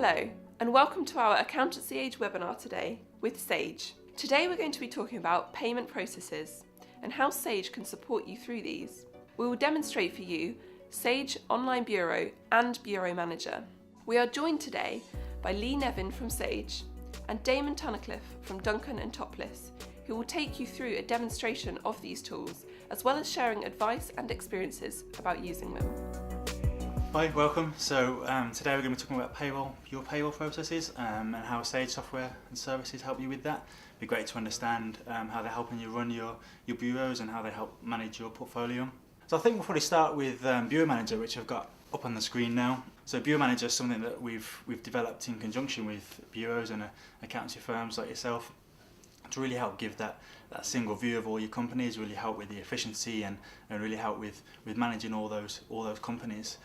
Hello, and welcome to our Accountancy Age webinar today with Sage. Today we're going to be talking about payment processes and how Sage can support you through these. We will demonstrate for you Sage Online Bureau and Bureau Manager. We are joined today by Lee Nevin from Sage and Damon Tunnicliffe from Duncan Toplis, who will take you through a demonstration of these tools, as well as sharing advice and experiences about using them. Hi, welcome. So today we're going to be talking about your payroll processes and how Sage software and services help you with that. It'd be great to understand how they're helping you run your bureaus and how they help manage your portfolio. So I think we'll probably start with Bureau Manager, which I've got up on the screen now. So Bureau Manager is something that we've developed in conjunction with bureaus and accountancy firms like yourself to really help give that single view of all your companies, really help with the efficiency and really help with managing all those companies.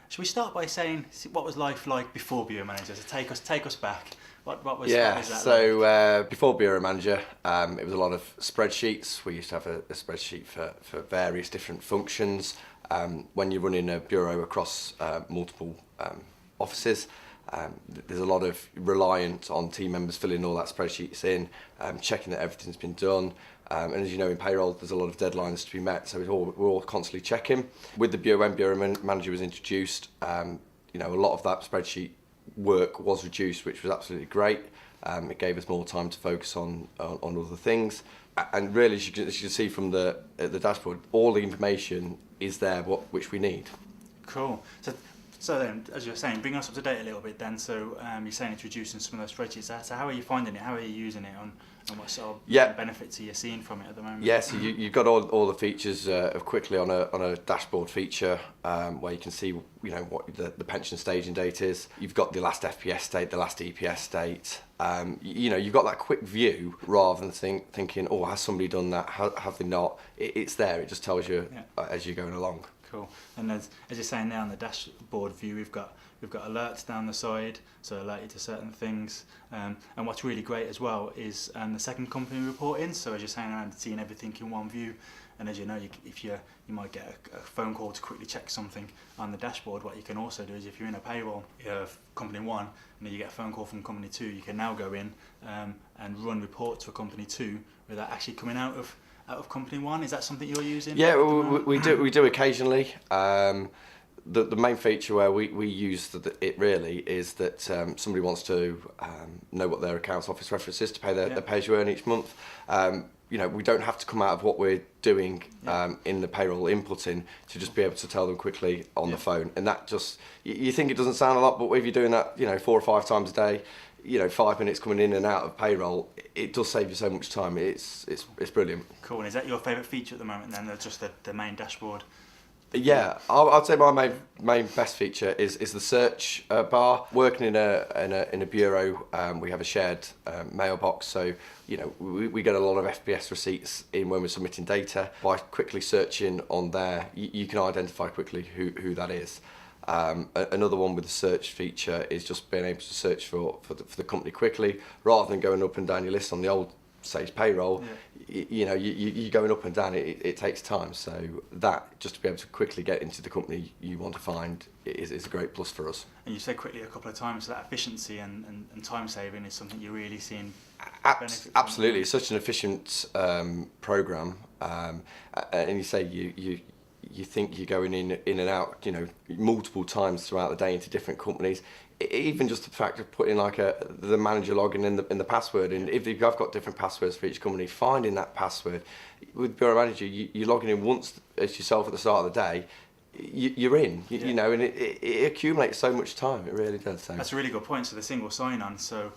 Should we start by saying what was life like before Bureau Manager? So take us back. What was that so like? Before Bureau Manager, it was a lot of spreadsheets. We used to have a spreadsheet for various different functions. When you're running a bureau across multiple offices, there's a lot of reliance on team members filling all that spreadsheets in, checking that everything's been done. And as you know, in payroll, there's a lot of deadlines to be met, so we're all constantly checking. With the Bureau, when Bureau Manager was introduced, a lot of that spreadsheet work was reduced, which was absolutely great. It gave us more time to focus on other things. And really, as you can see from the dashboard, all the information is there, which we need. Cool. So then, as you're saying, bring us up to date a little bit then. So you're saying it's reducing some of those spreadsheets. So how are you finding it? How are you using it? And what sort of benefits are you seeing from it at the moment? Yes, you've got all the features of quickly on a dashboard feature where you can see what the pension staging date is. You've got the last FPS date, the last EPS date. You've got that quick view rather than thinking, oh, has somebody done that? Have they not? It's there. It just tells you as you're going along. Cool. And as you're saying there on the dashboard view, we've got alerts down the side, so alert you to certain things. And what's really great as well is the second company reporting. So as you're saying, around seeing everything in one view. And as you know, if you might get a phone call to quickly check something on the dashboard. What you can also do is, if you're in a payroll, you have company 1, and then you get a phone call from company 2, you can now go in and run reports for company 2 without actually coming out of company 1. Is that something you're using? Yeah, we do occasionally. The main feature where we use it really is that somebody wants to know what their accounts office reference is to pay their pay as you earn each month. We don't have to come out of what we're doing in the payroll inputting to just be able to tell them quickly on the phone. And that just, you think it doesn't sound a lot, but if you're doing that 4 or 5 times a day, 5 minutes coming in and out of payroll, it does save you so much time. It's brilliant. Cool. And is that your favourite feature at the moment then, just the main dashboard? Yeah, I'd say my main best feature is the search bar. Working in a bureau, we have a shared mailbox, so we get a lot of FPS receipts in when we're submitting data. By quickly searching on there, you can identify quickly who that is. Another one with the search feature is just being able to search for the company quickly, rather than going up and down your list on the old Sage payroll. You're going up and down, it takes time, so that, just to be able to quickly get into the company you want to find, is a great plus for us. And you said quickly a couple of times, so that efficiency and time saving is something you're really seeing benefit from. Absolutely, it's such an efficient program, and you say you think you're going in and out, multiple times throughout the day into different companies. Even just the fact of putting the manager login in the password, and if you've got different passwords for each company, finding that password. With Bureau Manager, you're logging in once as yourself at the start of the day. You're in, and it accumulates so much time. It really does. So. That's a really good point. So the single sign-on, so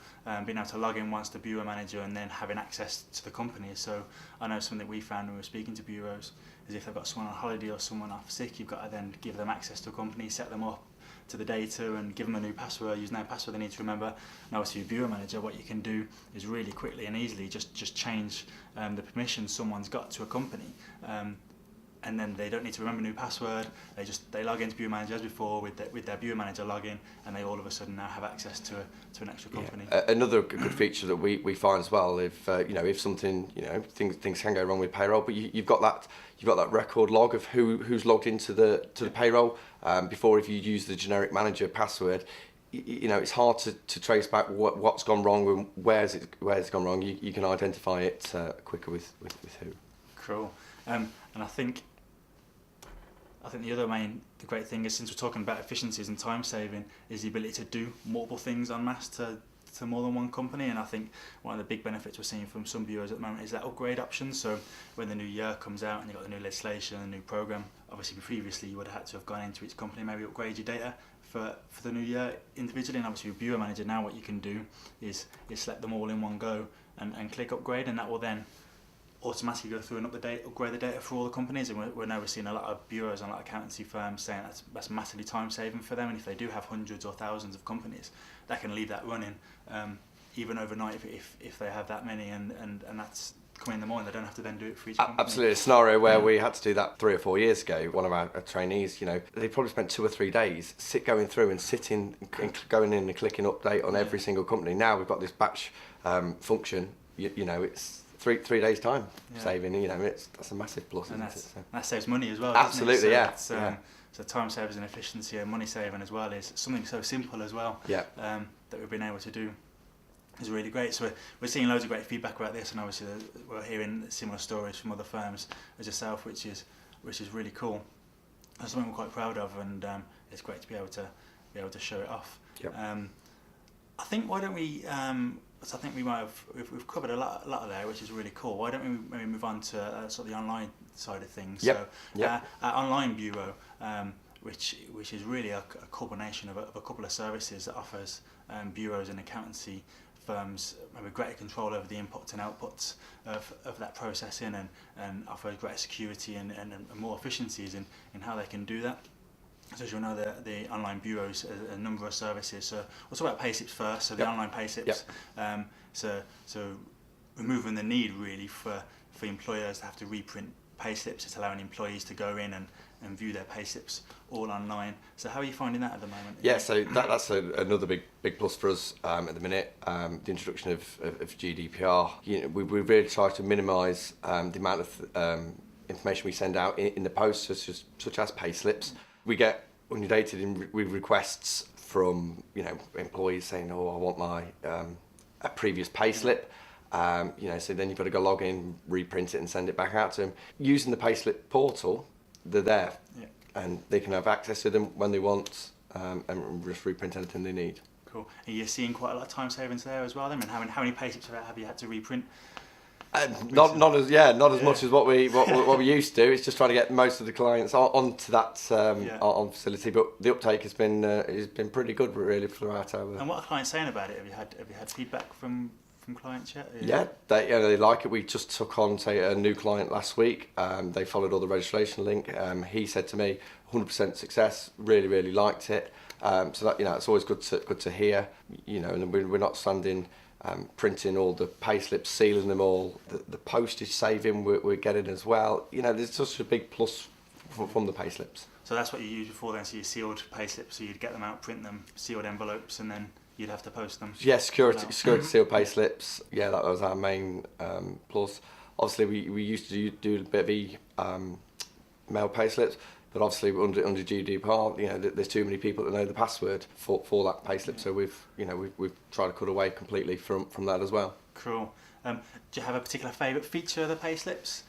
being able to log in once to Bureau Manager and then having access to the company. So I know something that we found when we were speaking to bureaus is if they've got someone on holiday or someone off sick, you've got to then give them access to a company, set them up to the data and give them a new password, using that password they need to remember. And obviously with Bureau Manager, what you can do is really quickly and easily just change the permissions someone's got to a company. And then they don't need to remember a new password. They log into Bureau Manager as before with their Bureau Manager login, and they all of a sudden now have access to an extra company. Another good feature that we find as well, if something, things can go wrong with payroll, but you've got that record log of who's logged into the payroll. Before, if you use the generic manager password, it's hard to trace back what's gone wrong and where's it's gone wrong. You can identify it quicker with who. Cool. And I think the great thing is, since we're talking about efficiencies and time saving, is the ability to do multiple things en masse to more than one company. And I think one of the big benefits we're seeing from some bureaus at the moment is that upgrade option. So when the new year comes out and you've got the new legislation and the new programme, obviously previously you would have had to have gone into each company, maybe upgrade your data for the new year individually. And obviously with Bureau Manager now, what you can do is select them all in one go and click upgrade, and that will then automatically go through and upgrade the data for all the companies. And we're now seeing a lot of bureaus and a lot of accountancy firms saying that's massively time saving for them. And if they do have hundreds or thousands of companies, they can leave that running even overnight if they have that many, and that's coming in the morning. They don't have to then do it for each company. Absolutely. A scenario where we had to do that 3 or 4 years ago, one of our trainees, they probably spent 2 or 3 days going through and going in and clicking update on every single company. Now we've got this batch function, it's 3 days time saving. That's a massive plus, and isn't it? That saves money as well. Absolutely, doesn't it? So time savers and efficiency and money saving as well is something so simple as well. That we've been able to do is really great. So we're seeing loads of great feedback about this, and obviously we're hearing similar stories from other firms as yourself, which is really cool. That's something we're quite proud of, and it's great to be able to show it off. I think why don't we? So I think we've covered a lot of there, which is really cool. Why don't we maybe move on to sort of the online side of things? So our online bureau, which is really a culmination of a couple of services that offers bureaus and accountancy firms maybe greater control over the inputs and outputs of that processing, and offers greater security and more efficiencies in how they can do that. So as you'll know, the online bureaus a number of services. So we'll talk about payslips first. So the online payslips. So removing the need really for employers to have to reprint payslips. It's allowing employees to go in and view their payslips all online. So how are you finding that at the moment? Yeah, so that's another big plus for us at the minute. The introduction of GDPR. We really try to minimise the amount of information we send out in the post, such as payslips. We get inundated with requests from employees saying, "Oh, I want my a previous payslip." So then you've got to go log in, reprint it, and send it back out to them. Using the payslip portal, they're there, and they can have access to them when they want, and just reprint anything they need. Cool. And you're seeing quite a lot of time savings there as well. Then, and how many payslips have you had to reprint? Not as much as what we used to. It's just trying to get most of the clients onto that on facility. But the uptake has been pretty good really throughout our. And what are clients saying about it? Have you had feedback from clients yet? Yeah, they like it. We just took on a new client last week. They followed all the registration link. He said to me, 100% success. Really liked it. So that it's always good to hear. And we're not standing. Printing all the payslips, sealing them all, the postage saving we're getting as well. There's such a big plus from the payslips. So that's what you used before then. So you sealed payslips, so you'd get them out, print them, sealed envelopes, and then you'd have to post them. Yeah, security sealed payslips. Yeah, that was our main plus. Obviously, we used to do a bit of mail payslips. But obviously under GDPR, there's too many people that know the password for that payslip. So we've tried to cut away completely from that as well. Cool. Do you have a particular favourite feature of the payslips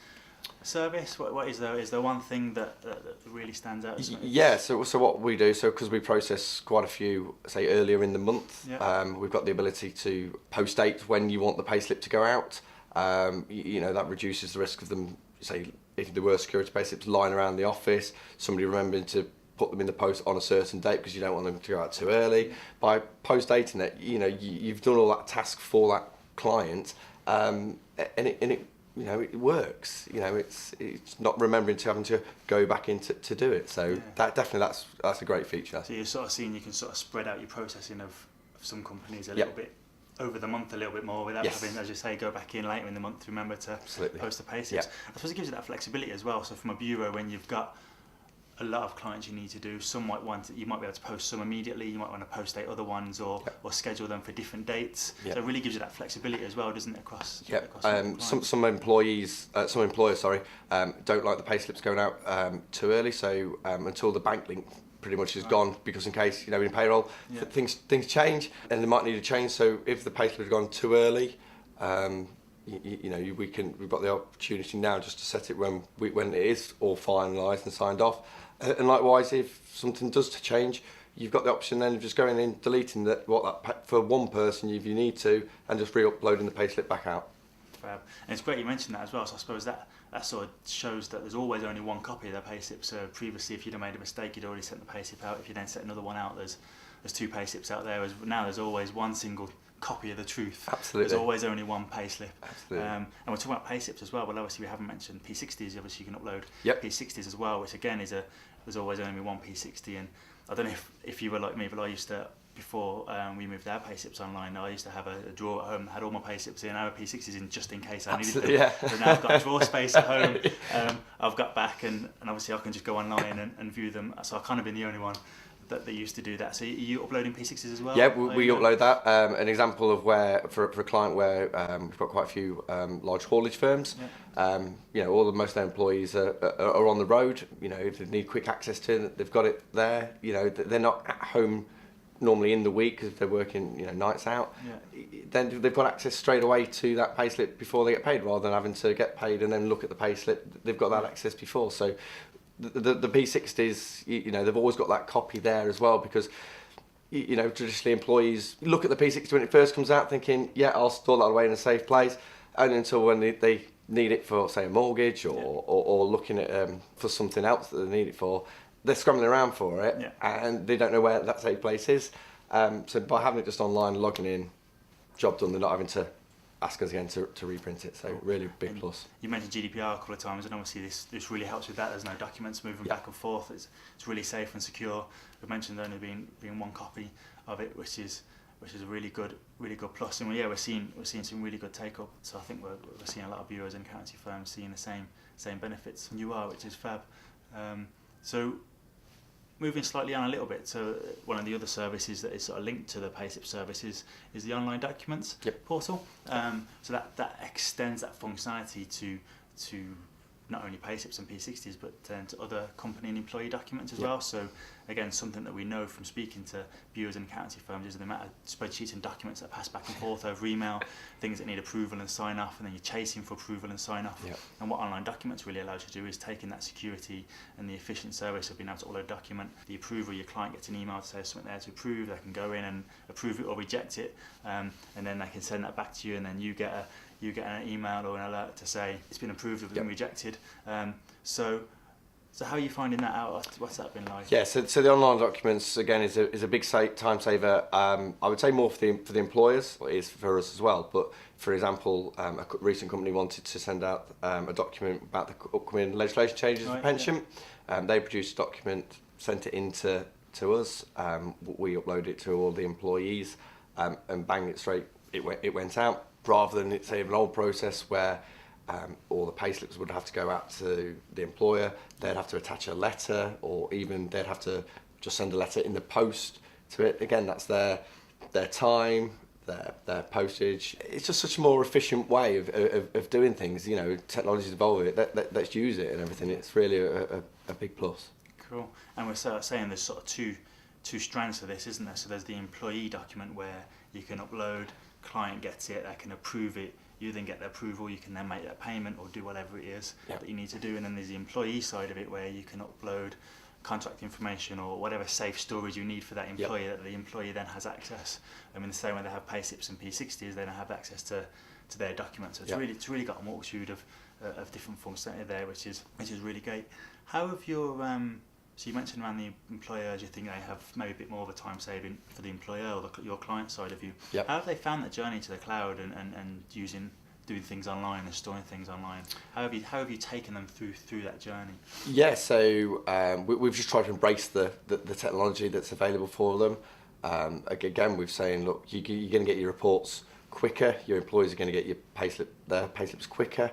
service? What is there? Is there one thing that really stands out? Yeah. So what we do, because we process quite a few, say earlier in the month, we've got the ability to post date when you want the payslip to go out. That reduces the risk of them, say, if there were security payslips lying around the office, somebody remembering to put them in the post on a certain date because you don't want them to go out too early. By post dating it, you've done all that task for that client, and it works. It's not remembering to having to go back in to do it. So that's a great feature. So you're sort of seeing you can sort of spread out your processing of some companies a little bit over the month a little bit more without having, as you say, go back in later in the month to remember to post the payslips. I suppose it gives you that flexibility as well. So from a bureau, when you've got a lot of clients you need to do, you might be able to post some immediately, you might want to post date other ones or schedule them for different dates. So it really gives you that flexibility as well, doesn't it, across some employers don't like the payslips going out too early, so until the bank link pretty much is gone, because in case, in payroll, things change and they might need a change. So if the payslip has gone too early, we've got the opportunity now just to set it when it is all finalised and signed off. And likewise, if something does to change, you've got the option then of just going in, deleting that for one person if you need to, and just re-uploading the payslip back out. Fab. And it's great you mentioned that as well. So I suppose that sort of shows that there's always only one copy of the payslip. So previously, if you'd have made a mistake, you'd already sent the payslip out. If you then set another one out, there's two payslips out there. Now there's always one single copy of the truth. Absolutely. There's always only one payslip. Absolutely. And we're talking about payslips as well. Well, obviously we haven't mentioned P60s. Obviously you can upload P60s as well, which again there's always only one P60. And I don't know if you were like me, but I used to, before we moved our payslips online, I used to have a drawer at home that had all my payslips in, our P60s in, just in case I needed them. Yeah. So now I've got drawer space at home. I've got back, and obviously I can just go online and view them. So I've kind of been the only one that they used to do that. So are you uploading P60s as well? Yeah, we upload that. An example of where, for a client where we've got quite a few large haulage firms, most of their employees are on the road. If they need quick access to it, they've got it there. They're not at home normally in the week because they're working nights out. Then they've got access straight away to that payslip before they get paid, rather than having to get paid and then look at the payslip. They've got that access before. So the P60s, they've always got that copy there as well, because traditionally employees look at the P60 when it first comes out thinking, I'll store that away in a safe place, and until when they need it for, say, a mortgage or looking at for something else that they need it for, they're scrambling around for it, and they don't know where that safe place is. So by having it just online, logging in, job done, they're not having to ask us again to reprint it. So really big plus. You mentioned GDPR a couple of times, and obviously this really helps with that. There's no documents moving back and forth. It's really safe and secure. We've mentioned only being one copy of it, which is a really good plus. And we're seeing some really good take up. So I think we're seeing a lot of bureaus and accountancy firms seeing the same benefits. And you are, which is fab. So moving slightly on a little bit, so one of the other services that is sort of linked to the payslip services is the online documents portal. So that extends that functionality to not only payslips and P60s, but to other company and employee documents as well. So again, something that we know from speaking to bureaus and accountancy firms is the amount of spreadsheets and documents that pass back and forth over email, things that need approval and sign off, and then you're chasing for approval and sign off. And what online documents really allows you to do is taking that security and the efficient service of being able to upload a document, the approval, your client gets an email to say there's something there to approve, they can go in and approve it or reject it, and then they can send that back to you, and then you get an email or an alert to say it's been approved or been rejected. So how are you finding that out? What's that been like? Yeah, so the online documents again is a big time saver. I would say more for the employers, it is for us as well. But for example, a recent company wanted to send out a document about the upcoming legislation changes for pension. They produced a document, sent it in to us. We uploaded it to all the employees, and bang, it straight. It went out, rather than say an old process where all the payslips would have to go out to the employer. They'd have to attach a letter, or even they'd have to just send a letter in the post to it. Again, that's their time, their postage. It's just such a more efficient way of doing things. Technology's evolving. Let's use it and everything. It's really a big plus. Cool. And we're sort of saying there's sort of two strands to this, isn't there? So there's the employee document where you can upload, client gets it, they can approve it, you then get the approval, you can then make that payment or do whatever it is that you need to do. And then there's the employee side of it where you can upload contact information or whatever safe storage you need for that employee that the employee then has access. I mean, the same way they have payslips and P60s, they now have access to their documents. So it's really got a multitude of different functionality there, which is really great. How have your so you mentioned around the employers, you think they have maybe a bit more of a time saving for the employer or your client side of you. How have they found that journey to the cloud and doing things online and storing things online? How have you taken them through that journey? Yeah, so we've just tried to embrace the technology that's available for them. Again, we're saying, look, you're going to get your reports quicker. Your employees are going to get their payslips quicker.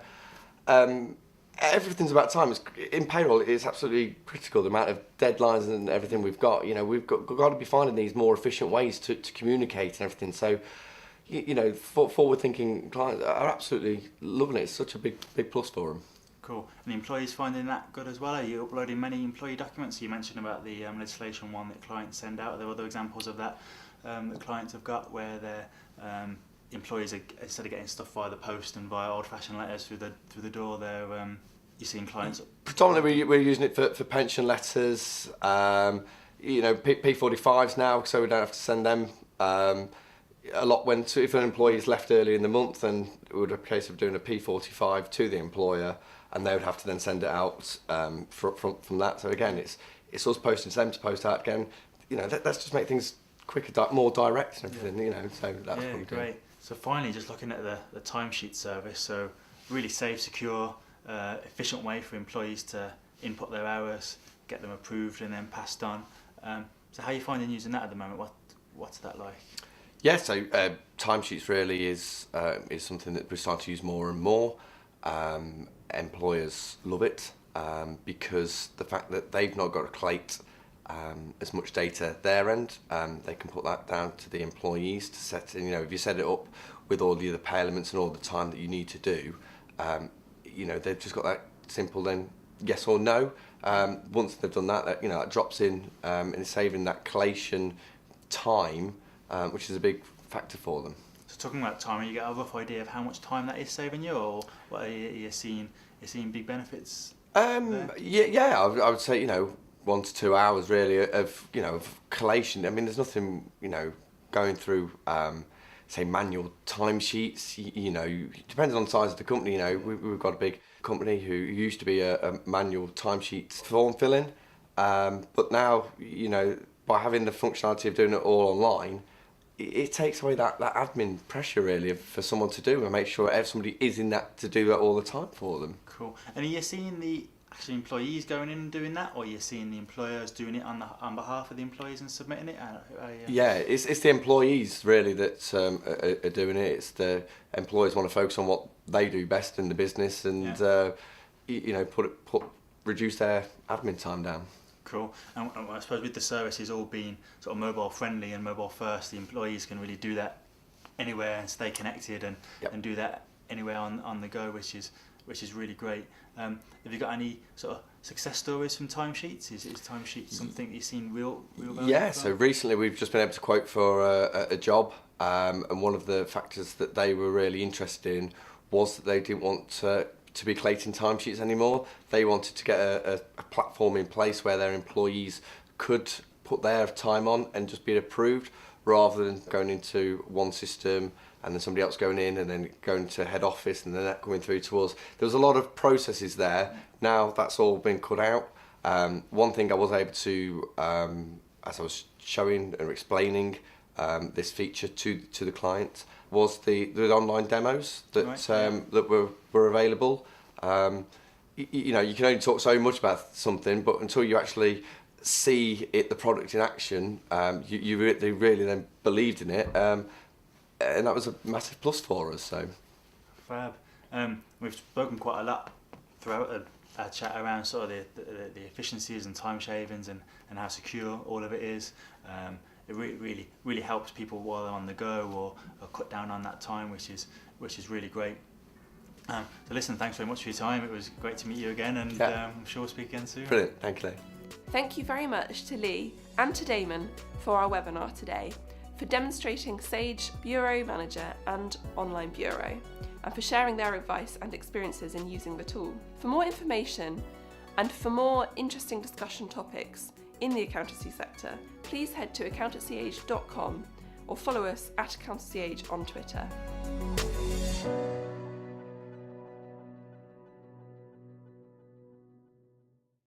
Everything's about time. In payroll, it's absolutely critical, the amount of deadlines and everything we've got. We've got to be finding these more efficient ways to communicate and everything. So, forward-thinking clients are absolutely loving it. It's such a big plus for them. Cool. And the employees finding that good as well? Are you uploading many employee documents? You mentioned about the legislation one that clients send out. Are there other examples of that that clients have got where their employees are, instead of getting stuff via the post and via old-fashioned letters through the door, they're you're seeing clients? Predominantly we're using it for pension letters, P45s now, so we don't have to send them. A lot if an employee's left early in the month, then it would be a case of doing a P45 to the employer, and they would have to then send it out from that. So again, it's us posting to them to post out again. Let's just make things quicker, more direct and everything. So that's probably great. Good. So finally, just looking at the timesheet service, so really safe, secure, efficient way for employees to input their hours, get them approved and then passed on. So how are you finding using that at the moment? What's that like? Yeah, so timesheets really is something that we're starting to use more and more. Employers love it because the fact that they've not got to collate as much data at their end, they can put that down to the employees to set. If you set it up with all the other pay elements and all the time that you need to do, they've just got that simple then yes or no. Once they've done that, that drops in and is saving that collation time, which is a big factor for them. So talking about time, you get a rough idea of how much time that is saving you, or what are you seeing? You're seeing big benefits? I would say 1 to 2 hours really of collation. I mean, there's nothing going through say manual timesheets. Depending on the size of the company. We've got a big company who used to be a manual timesheet form filling, but now by having the functionality of doing it all online, it takes away that admin pressure really for someone to do and make sure somebody is in that to do that all the time for them. Cool. And are you seeing the actual employees going in and doing that, or are you seeing the employers doing it on behalf of the employees and submitting it? Yeah, it's the employees really that are doing it. It's the employers want to focus on what they do best in the business and reduce their admin time down. Cool. And I suppose with the services all being sort of mobile friendly and mobile first, the employees can really do that anywhere and stay connected and do that anywhere on the go, which is really great. Have you got any sort of success stories from timesheets? Is timesheets something that you've seen real value? Yeah, so recently we've just been able to quote for a job, and one of the factors that they were really interested in was that they didn't want to be collating timesheets anymore. They wanted to get a platform in place where their employees could put their time on and just be approved, rather than going into one system and then somebody else going in and then going to head office and then that coming through to us. There was a lot of processes there. Now that's all been cut out. One thing I was able to, as I was showing and explaining this feature to the client, was the online demos that that were available. You can only talk so much about something, but until you actually see the product in action, they really then believed in it, and that was a massive plus for us. So, fab. We've spoken quite a lot throughout our chat around sort of the efficiencies and time shavings and how secure all of it is. It really helps people while they're on the go or cut down on that time, which is really great. So listen, thanks very much for your time. It was great to meet you again, and I'm sure we'll speak again soon. Brilliant, thank you, Lee. Thank you very much to Lee and to Damon for our webinar today, for demonstrating Sage Bureau Manager and Online Bureau, and for sharing their advice and experiences in using the tool. For more information and for more interesting discussion topics in the accountancy sector, please head to accountancyage.com or follow us at AccountancyAge on Twitter.